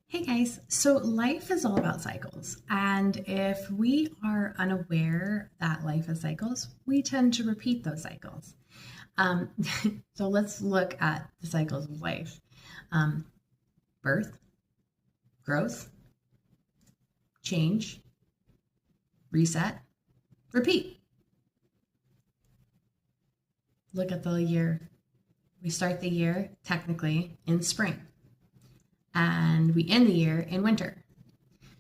Hey guys, so life is all about cycles, and if we are unaware that life is cycles, we tend to repeat those cycles. Um, so let's look at the cycles of life: um, birth, growth, change, reset, repeat. Look at the year. We start the year technically in spring, and we end the year in winter.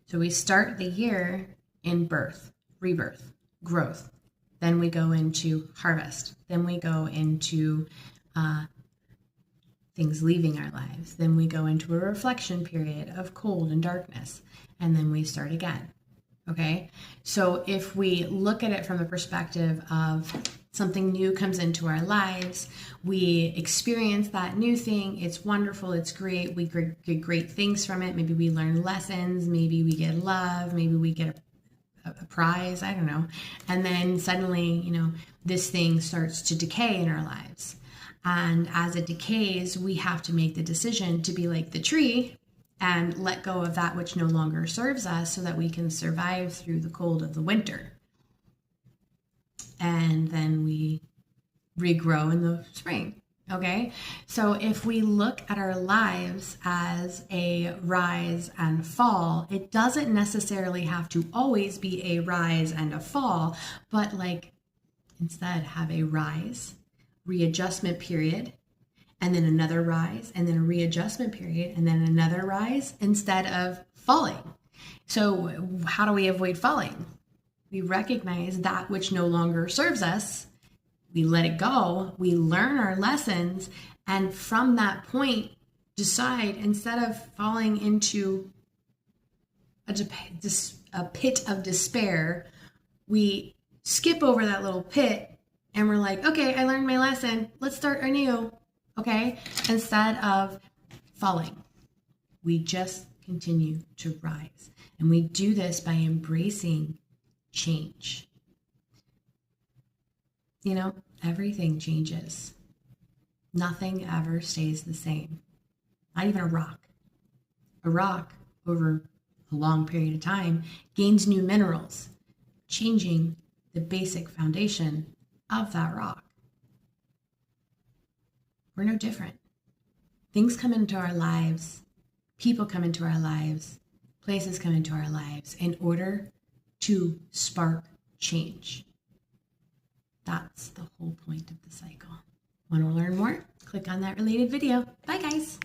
So we start the year in birth, rebirth, growth. Then we go into harvest. Then we go into uh, things leaving our lives. Then we go into a reflection period of cold and darkness. And then we start again. Okay? So if we look at it from the perspective of something new comes into our lives, we experience that new thing, it's wonderful, it's great, we get great things from it. Maybe we learn lessons, maybe we get love, maybe we get a prize, I don't know. And then suddenly, this thing starts to decay in our lives. And as it decays, we have to make the decision to be like the tree and let go of that which no longer serves us so that we can survive through the cold of the winter. And then we regrow in the spring. Okay, so if we look at our lives as a rise and fall, it doesn't necessarily have to always be a rise and a fall, but instead have a rise, readjustment period, and then another rise, and then a readjustment period, and then another rise instead of falling. So how do we avoid falling? We recognize that which no longer serves us. We let it go. We learn our lessons. And from that point, decide, instead of falling into a pit of despair, we skip over that little pit and we're like, okay, I learned my lesson. Let's start anew. Okay? Instead of falling, we just continue to rise. And we do this by embracing change. Everything changes. Nothing ever stays the same. Not even a rock. A rock, over a long period of time, gains new minerals, changing the basic foundation of that rock. We're no different. Things come into our lives, people come into our lives, places come into our lives in order to spark change. That's the whole point of the cycle. Want to learn more? Click on that related video. Bye, guys.